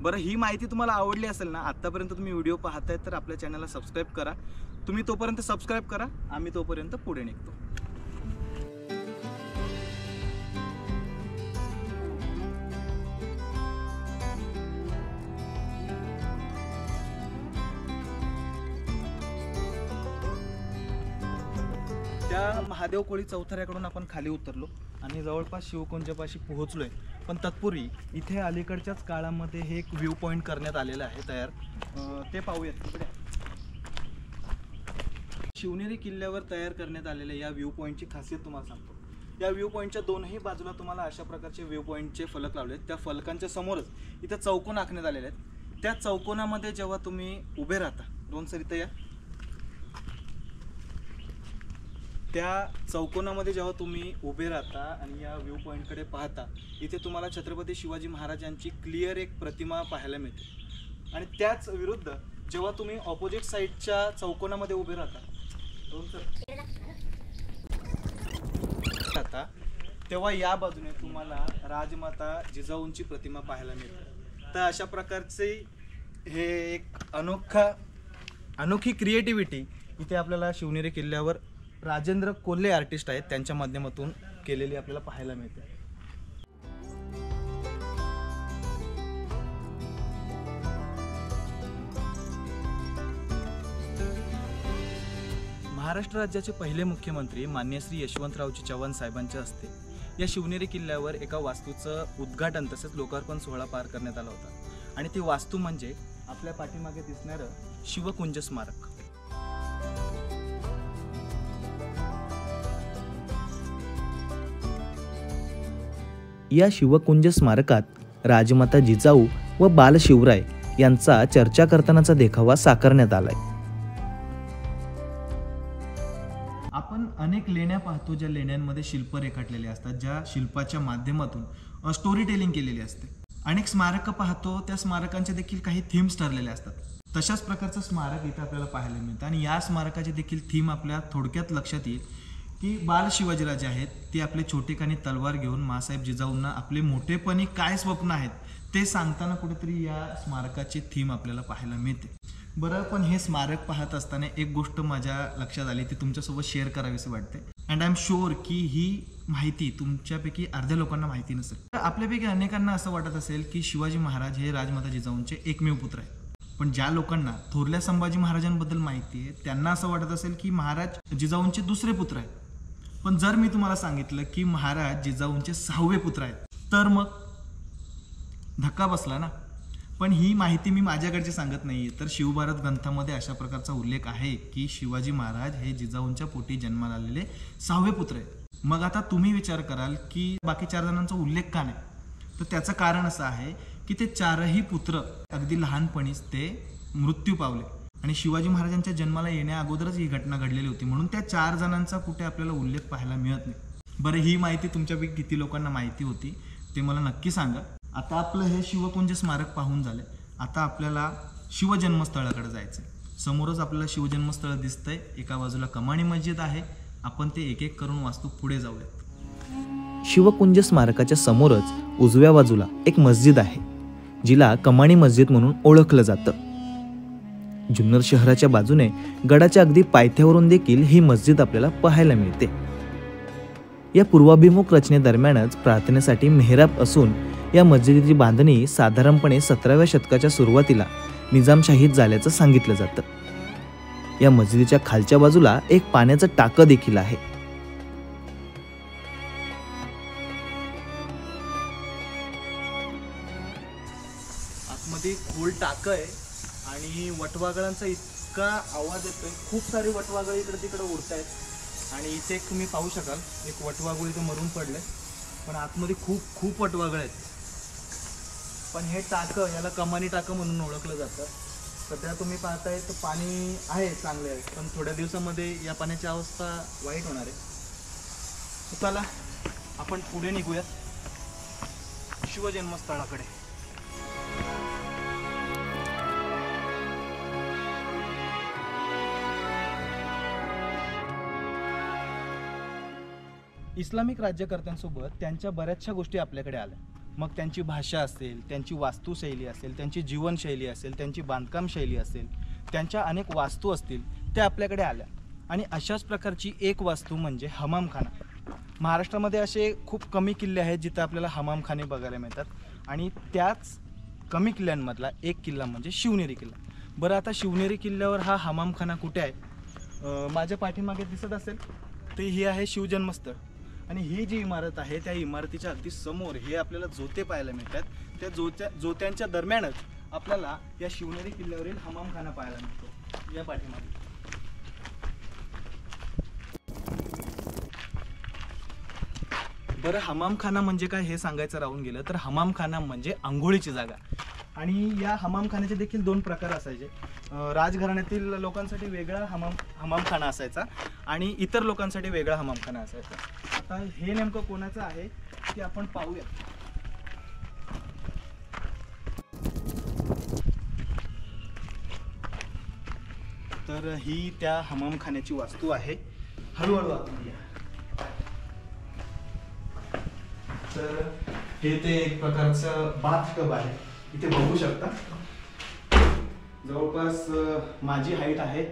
बरं, ही माहिती तुम्हाला आवडली असेल ना, आत्तापर्यंत तुम्ही व्हिडिओ पाहताय तर आपल्या चॅनलला सबस्क्राईब करा. तुम्ही तोपर्यंत सबस्क्राईब करा, आम्ही तोपर्यंत पुढे निघतो. त्या महादेव कोळी चौथऱ्याकडून आपण खाली उतरलो आणि जवळपास शिवकुंजापाशी पोहोचलोय. पण तत्पूर्वी इथे अलीकडच्याच काळामध्ये हे एक व्ह्यू पॉईंट करण्यात आलेलं आहे तयार, ते पाहूयात. तिकडे शिवनेरी किल्ल्यावर तयार करण्यात आलेल्या या व्ह्यू पॉईंटची खासियत तुम्हाला सांगतो. या व्ह्यू पॉईंटच्या दोनही बाजूला तुम्हाला अशा प्रकारचे व्ह्यू पॉईंटचे फलक लावले आहेत. त्या फलकांच्या समोरच इथे चौकोन आखण्यात आलेले आहेत. त्या चौकोनामध्ये जेव्हा तुम्ही उभे राहता, दोन सर इथं या, त्या चौकोनामध्ये जेव्हा तुम्ही उभे राहता आणि या व्ह्यू पॉईंटकडे पाहता, इथे तुम्हाला छत्रपती शिवाजी महाराजांची क्लिअर एक प्रतिमा पाहायला मिळते. आणि त्याच विरुद्ध जेव्हा तुम्ही ऑपोजिट साईडच्या चौकोनामध्ये उभे राहता तेव्हा या बाजूने तुम्हाला राजमाता जिजाऊंची प्रतिमा पाहायला मिळते. तर अशा प्रकारचे हे एक अनोखी क्रिएटिव्हिटी इथे आपल्याला शिवनेरी किल्ल्यावर राजेंद्र कोल्हे आर्टिस्ट आहेत त्यांच्या माध्यमातून केलेली आपल्याला पाहायला मिळते. महाराष्ट्र राज्याचे पहिले मुख्यमंत्री मान्य श्री यशवंतरावजी चव्हाण साहेबांच्या हस्ते या शिवनेरी किल्ल्यावर एका वास्तूचं उद्घाटन तसेच लोकार्पण सोहळा पार करण्यात आला होता. आणि ती वास्तू म्हणजे आपल्या पाठीमागे दिसणारं शिवकुंज स्मारक. या शिवकुंज स्मारकात राजमाता जिजाऊ व बालशिवराय यांचा चर्चा करतानाचा देखावा साकारण्यात आलाय. आपण अनेक लेण्या पाहतो, ज्या लेण्यांमध्ये शिल्प रेखाटलेले असतात, ज्या शिल्पाच्या माध्यमातून स्टोरी टेलिंग केलेली असते. अनेक स्मारकं पाहतो, त्या स्मारकांचे देखील काही थीम्स ठरलेले असतात. तशाच प्रकारचं स्मारक इथे आपल्याला पाहायला मिळतं. आणि या स्मारकाची देखील थीम आपल्या थोडक्यात लक्षात येईल की बाल शिवाजीराजे आहेत ते आपले छोटेखानी तलवार घेऊन मासाहेब जिजाऊंना आपले मोठेपणी काय स्वप्न आहेत ते सांगताना कुठेतरी या स्मारकाची थीम आपल्याला पाहायला मिळते. बरं, पण हे स्मारक पाहत असताना एक गोष्ट माझ्या लक्षात आली, ती तुमच्यासोबत शेअर करावीशी वाटते. अँड आय एम शुअर की ही माहिती तुमच्यापैकी अर्ध्या लोकांना माहिती नसेल. आपल्यापैकी अनेकांना असं वाटत असेल की शिवाजी महाराज हे राजमाता जिजाऊंचे एकमेव पुत्र आहेत. पण ज्या लोकांना थोरल्या संभाजी महाराजांबद्दल माहिती आहे त्यांना असं वाटत असेल की महाराज जिजाऊंचे दुसरे पुत्र आहेत. पण जर मी तुम्हाला सांगितलं की महाराज जिजाऊंचे 6वे पुत्र आहेत तर मग धक्का बसला ना. पण ही माहिती मी माझ्याकडची सांगत नाहीये, तर शिवभारत ग्रंथामध्ये अशा प्रकारचा उल्लेख आहे की शिवाजी महाराज हे जिजाऊंच्या पोटी जन्माला आलेले 6वे पुत्र आहेत. मग आता तुम्ही विचार कराल की बाकी 4 जणांचा उल्लेख का नाही, तर त्याचं कारण असं आहे की ते 4ही पुत्र अगदी लहानपणीच ते मृत्यू पावले आणि शिवाजी महाराजांच्या जन्माला येण्या अगोदरच ही घटना घडलेली होती. म्हणून त्या 4 जणांचा कुठे आपल्याला उल्लेख पाहायला मिळत नाही. बरं, ही माहिती तुमच्यापैकी किती लोकांना माहिती होती ते मला नक्की सांगा. आता आपलं हे शिवकुंज स्मारक पाहून झाले, आता आपल्याला शिवजन्मस्थळाकडे जायचं. समोरच आपल्याला शिवजन्मस्थळ दिसतंय, एका बाजूला कमानी मस्जिद आहे. आपण ते एक एक करून वास्तू पुढे जाऊयात. शिवकुंज स्मारकाच्या समोरच उजव्या बाजूला एक मस्जिद आहे जिला कमानी मस्जिद म्हणून ओळखलं जातं. जुन्नर शहराच्या बाजूने गडाच्या अगदी पायथ्यावरून देखील ही मस्जिद आपल्याला पाहायला मिळते. या पूर्वाभिमुख रचनेदरम्यानच प्रार्थनेसाठी मेहराब असून या मस्जिदीची बांधणी साधारणपणे 17व्या शतकाच्या सुरुवातीला निजामशाहीत झाल्याचं सांगितलं जातं. या मस्जिदीच्या खालच्या बाजूला एक पाण्याचं टाकं देखील आहे. टाकं आहे आणि वटवाघळांचा इतका आवाज येतोय, खूप सारे वटवाघळ इकडे तिकडे उडत आहेत आणि इथे एक तुम्ही पाहू शकाल एक वटवाघूळ इथे मरून पडलंय, पण आतमध्ये खूप वटवाघळ आहेत. पण हे टाकं, याला कमानी टाकं म्हणून ओळखलं जातं. सध्या तुम्ही पाहताय तर पाणी आहे चांगले आहे, पण थोड्या दिवसामध्ये या पाण्याची अवस्था वाईट होणार आहे. तर चला आपण पुढे निघूयात शिवजन्मस्थळाकडे. इस्लामिक राज्यकर्त्यांसोबत त्यांच्या बऱ्याचशा गोष्टी आपल्याकडे आल्या. मग त्यांची भाषा असेल, त्यांची वास्तुशैली असेल, त्यांची जीवनशैली असेल, त्यांची बांधकाम शैली असेल, त्यांच्या अनेक वास्तू असतील, त्या आपल्याकडे आल्या. आणि अशाच प्रकारची एक वास्तू म्हणजे हमामखाना. महाराष्ट्रामध्ये असे खूप कमी किल्ले आहेत जिथं आपल्याला हमामखाने बघायला मिळतात आणि त्याच कमी किल्ल्यांमधला एक किल्ला म्हणजे शिवनेरी किल्ला. बरं, आता शिवनेरी किल्ल्यावर हा हमामखाना कुठे आहे? माझ्या पाठीमागे दिसत असेल तर ही आहे शिवजन्मस्थळ. आणि ही जी इमारत आहे त्या इमारतीच्या अगदी समोर हे आपल्याला जोते पाहायला मिळतात. त्या जोत्यांच्या दरम्यानच आपल्याला या शिवनेरी किल्ल्यावरील हमामखाना पाहायला मिळतो. या पाठीमागे बरं, हमामखाना म्हणजे काय हे सांगायचं राहून गेलं तर हमामखाना म्हणजे आंघोळीची जागा. आणि या हमामखान्याचे देखील दोन प्रकार असायचे. राजघराण्यातील लोकांसाठी वेगळा हमामखाना असायचा आणि इतर लोकांसाठी वेगळा हमामखाना असायचा. आता हे नेमकं कोणाचं आहे ते आपण पाहूया. तर ही त्या हमामखान्याची वास्तू आहे. हळूहळू आतमध्ये या. तर हे ते एक प्रकारचं बाथटब आहे. इथे बघू शकता जवळपास माझी हाईट आहे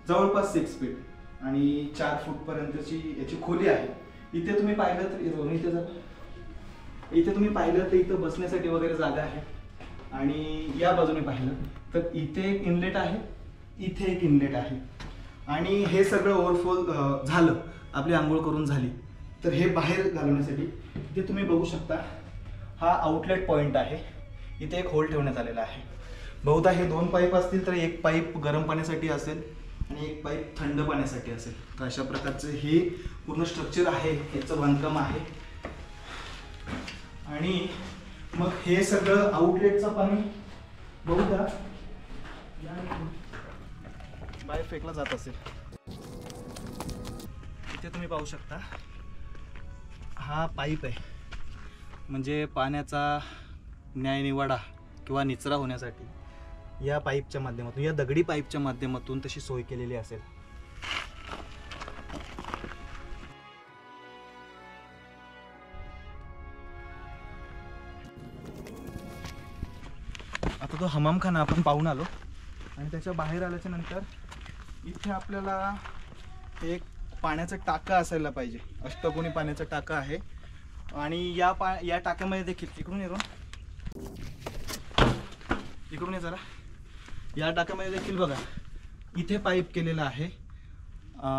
जवळपास 6 फीट आणि 4 फूटपर्यंतची याची खोली आहे. इथे तुम्ही पाहिलं तर इथे तुम्ही पाहिलं तर इथं बसण्यासाठी वगैरे जागा आहे. आणि या बाजूने पाहिलं तर इथे एक इनलेट आहे, इथे एक इनलेट आहे. आणि हे सगळं ओव्हरफ्लो झालं, आपली आंघोळ करून झाली तर हे बाहेर घालवण्यासाठी इथे तुम्ही बघू शकता हा आउटलेट पॉईंट आहे. इथे एक होल ठेवण्यात आलेला आहे. बहुधा हे 2 पाईप असतील तर एक पाईप गरम पाण्यासाठी असेल आणि एक पाईप थंड पाण्यासाठी असेल. तर अशा प्रकारचं हे पूर्ण स्ट्रक्चर आहे, याचं बांधकाम आहे. आणि मग हे सगळं आउटलेटचं पाणी बहुधा बाहेर फेकला जात असेल. इथे तुम्ही पाहू शकता हा पाईप आहे, म्हणजे पाण्याचा न्यायनिवाडा किंवा निचरा होण्यासाठी या पाईपच्या माध्यमातून, या दगडी पाईपच्या माध्यमातून तशी सोय केलेली असेल. आता तो हमामखाना आपण पाहून आलो आणि त्याच्या बाहेर आल्याच्या नंतर इथे आपल्याला एक पाण्याचं टाकं असायला पाहिजे. अष्टकोनी पाण्याचं टाकं आहे आणि या टाक्यामध्ये देखील इकडून ये जरा. या टाक्यामध्ये देखील बघा इथे पाईप केलेला आहे.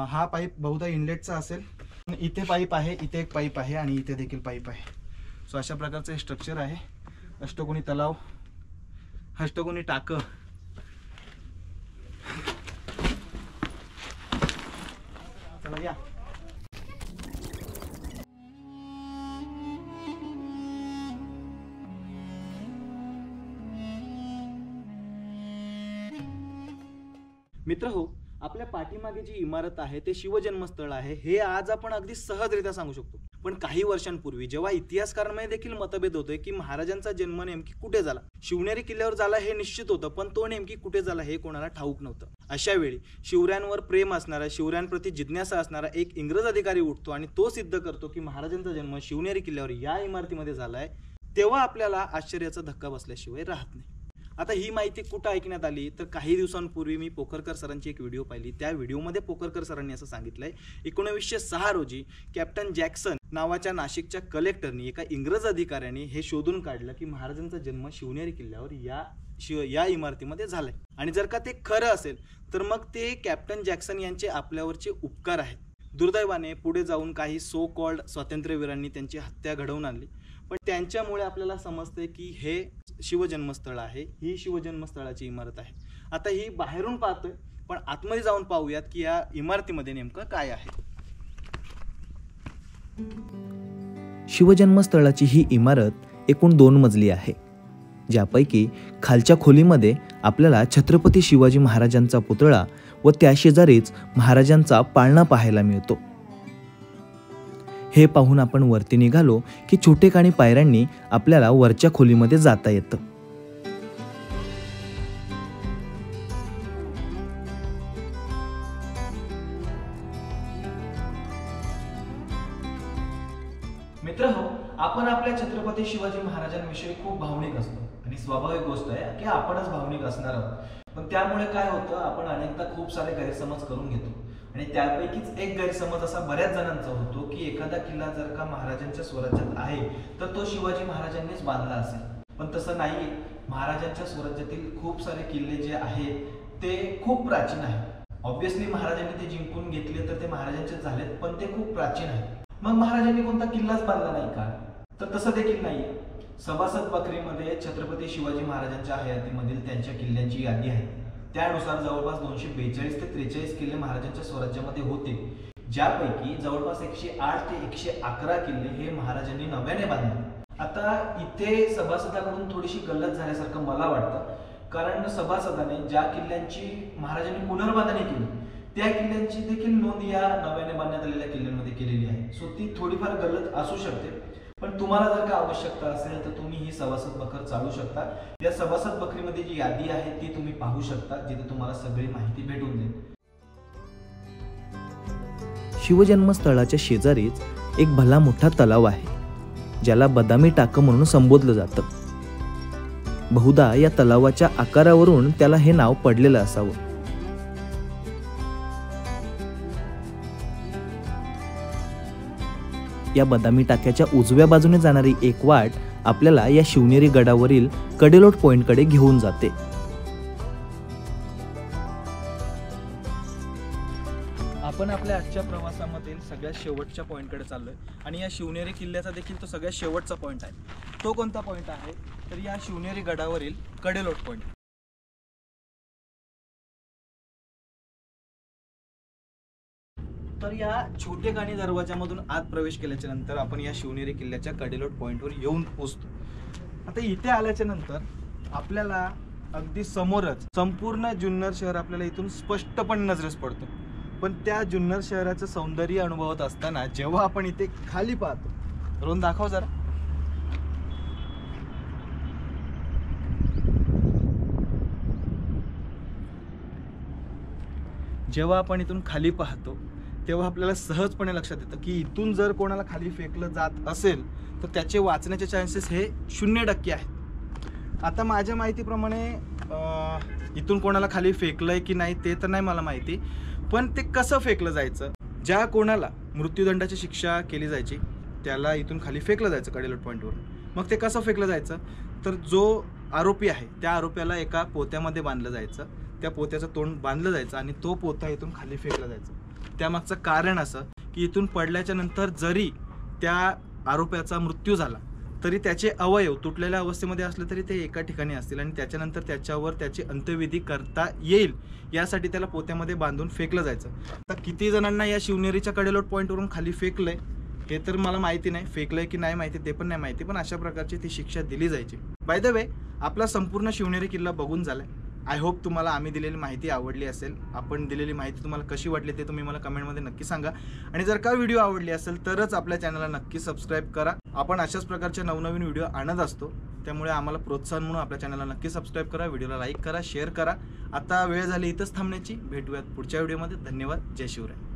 हा पाईप बहुधा इनलेटचा असेल. इथे पाईप आहे, इथे एक पाईप आहे आणि इथे देखील पाईप आहे. सो अशा प्रकारचं हे स्ट्रक्चर आहे. अष्टकोनी तलाव, अष्टकोनी टाकं. चला या. मित्रहो, आपल्या पाठीमागे जी इमारत आहे ते शिवजन्मस्थळ आहे हे आज आपण अगदी सहजरित्या सांगू शकतो. पण काही वर्षांपूर्वी जेव्हा इतिहासकारांमध्ये देखील मतभेद होते की महाराजांचा जन्म नेमकी कुठे झाला, शिवनेरी किल्ल्यावर झाला हे निश्चित होतं, पण तो नेमकी कुठे झाला हे कोणाला ठाऊक नव्हतं. अशा वेळी शिवरायांवर प्रेम असणारा, शिवरायांप्रती जिज्ञासा असणारा एक इंग्रज अधिकारी उठतो आणि तो सिद्ध करतो की महाराजांचा जन्म शिवनेरी किल्ल्यावर या इमारतीमध्ये झालाय. तेव्हा आपल्याला आश्चर्याचा धक्का बसल्याशिवाय राहत नाही. आता ही माहिती कुठं ऐकण्यात आली तर काही दिवसांपूर्वी मी पोखरकर सरांची एक व्हिडिओ पाहिली. त्या व्हिडिओमध्ये पोखरकर सरांनी असं सांगितलंय 1906 रोजी कॅप्टन जॅक्सन नावाच्या नाशिकच्या कलेक्टरनी एका इंग्रज अधिकाऱ्याने हे शोधून काढलं की महाराजांचा जन्म शिवनेरी किल्ल्यावर या इमारतीमध्ये झालाय. आणि जर का ते खरं असेल तर मग ते कॅप्टन जॅक्सन यांचे आपल्यावरचे उपकार आहेत. दुर्दैवाने पुढे जाऊन काही सो कॉल्ड स्वातंत्र्यवीरांनी त्यांची हत्या घडवून आणली. पण त्यांच्यामुळे आपल्याला समजते की हे शिवजन्मस्थळ आहे, ही शिवजन्मस्थळाची इमारत आहे. आता ही बाहेरून पाहतोय, पण आतमध्ये जाऊन पाहूयात की या इमारतीमध्ये नेमकं काय आहे. शिवजन्मस्थळाची ही इमारत एकूण 2 मजली आहे, ज्यापैकी खालच्या खोलीमध्ये आपल्याला छत्रपती शिवाजी महाराजांचा पुतळा व त्याशेजारीच महाराजांचा पाळणा पाहायला मिळतो. हे पाहून आपण वरती निघालो की छोटेखानी पायऱ्यांनी आपल्याला वरच्या खोलीमध्ये जाता येतं. मित्रहो, आपण आपल्या छत्रपती शिवाजी महाराजांविषयी खूप भावनिक असतो आणि स्वाभाविक गोष्ट आहे की आपणच भावनिक असणार आहोत. पण त्यामुळे काय होतं, आपण अनेकदा खूप सारे गैरसमज करून घेतो आणि त्यापैकीच एक गैरसमज असा बऱ्याच जणांचा होतो की एखादा किल्ला जर का महाराजांच्या स्वराज्यात आहे तर तो शिवाजी महाराजांनीच बांधला असेल. पण तसं नाहीये. महाराजांच्या स्वराज्यातील खूप सारे किल्ले जे आहेत ते खूप प्राचीन आहेत. ऑब्व्हियसली महाराजांनी ते जिंकून घेतले तर ते महाराजांचे झालेत, पण ते खूप प्राचीन आहेत. मग महाराजांनी कोणता किल्लाच बांधला नाही का? तर तसं देखील नाहीये. सभासद बकरीमध्ये छत्रपती शिवाजी महाराजांच्या हयातीमधील त्यांच्या किल्ल्यांची यादी आहे. त्यानुसार जवळपास 242 ते 43 किल्ले महाराजांच्या स्वराज्यामध्ये होते, ज्यापैकी जवळपास 108 ते 111 किल्ले हे महाराजांनी नव्याने बांधले. आता इथे सभासदाकडून थोडीशी गल्लत झाल्यासारखं मला वाटतं, कारण सभासदाने ज्या किल्ल्यांची महाराजांनी पुनर्बांधणी केली त्या किल्ल्यांची देखील नोंद या नव्याने बांधण्यात आलेल्या किल्ल्यांमध्ये केलेली आहे. सो ती थोडीफार गल्लत असू शकते. पण तुम्हाला जर का आवश्यकता असेल तर तुम्ही ही सभासद बकर चालू शकता. या सभासद बकरीमध्ये जी यादी आहे ती तुम्ही पाहू शकता, जिथे तुम्हाला सगळी माहिती भेटून जाईल. शिवजन्मस्थळाच्या शेजारीच एक भला मोठा तलाव आहे, ज्याला बदामी टाकं म्हणून संबोधलं जातं. बहुधा या तलावाच्या आकारावरून त्याला हे नाव पडलेलं असावं. या बदामी टाक्याच्या उजव्या बाजूने जाणारी एक वाट आपल्याला या शिवनेरी गडावरील कडेलोट पॉइंटकडे घेऊन जाते. आपण आपल्या आजच्या प्रवासामधील सगळ्यात शेवटच्या पॉईंटकडे चाललोय आणि या शिवनेरी किल्ल्याचा देखील तो सगळ्यात शेवटचा पॉईंट आहे. तो कोणता पॉईंट आहे तर या शिवनेरी गडावरील कडेलोट पॉईंट. तर या छोटेखानी दरवाजामधून आत प्रवेश केल्याच्या नंतर आपण या शिवनेरी किल्ल्याच्या कडेलोट पॉईंटवर येऊन पोहोचतो. आता इथे आल्याच्या नंतर आपल्याला अगदी समोरच संपूर्ण जुन्नर शहर आपल्याला इथून स्पष्टपणे नजरेस पडतो. पण त्या जुन्नर शहराचं सौंदर्य अनुभवत असताना जेव्हा आपण इथे खाली पाहतो, रोहन दाखव जरा, जेव्हा आपण इथून खाली पाहतो तेव्हा आपल्याला सहजपणे लक्षात येतं की इथून जर कोणाला खाली फेकलं जात असेल तर त्याचे वाचण्याचे चान्सेस हे 0% आहेत. आता माझ्या माहितीप्रमाणे इथून कोणाला खाली फेकलंय की नाही ते तर नाही मला माहिती, पण ते कसं फेकलं जायचं, ज्या कोणाला मृत्यूदंडाची शिक्षा केली जायची त्याला इथून खाली फेकलं जायचं कडेलोट पॉईंटवर. मग ते कसं फेकलं जायचं तर जो आरोपी आहे त्या आरोप्याला एका पोत्यामध्ये बांधलं जायचं, त्या पोत्याचं तोंड बांधलं जायचं आणि तो पोता इथून खाली फेकला जायचा. त्यामागचं कारण असं की इथून पडल्याच्या नंतर जरी त्या आरोप्याचा मृत्यू झाला तरी त्याचे अवयव तुटलेल्या अवस्थेमध्ये असले तरी ते एका ठिकाणी असतील आणि त्याच्यानंतर त्याच्यावर त्याची अंत्यविधी करता येईल यासाठी त्याला पोत्यामध्ये बांधून फेकलं जायचं. तर किती जणांना या शिवनेरीच्या कडेलोट पॉईंटवरून खाली फेकलंय हे तर मला माहिती नाही, फेकलंय की नाही माहिती ते पण नाही माहिती, पण अशा प्रकारची ती शिक्षा दिली जायची. बाय द वे, आपला संपूर्ण शिवनेरी किल्ला बघून झालाय. आय होप तुम्हाला आम्ही दिलेली माहिती आवडली असेल. आपण दिलेली माहिती तुम्हाला कशी वाटली ते तुम्ही मला कमेंटमध्ये नक्की सांगा. आणि जर का व्हिडिओ आवडली असेल तरच आपल्या चॅनलला नक्की सबस्क्राईब करा. आपण अशाच प्रकारचे नवनवीन व्हिडिओ आणत असतो, त्यामुळे आम्हाला प्रोत्साहन म्हणून आपल्या चॅनलला नक्की सबस्क्राईब करा, व्हिडिओला लाईक करा, शेअर करा. आता वेळ झाली इथंच थांबण्याची. भेटूयात पुढच्या व्हिडिओमध्ये. धन्यवाद. जय शिवराय.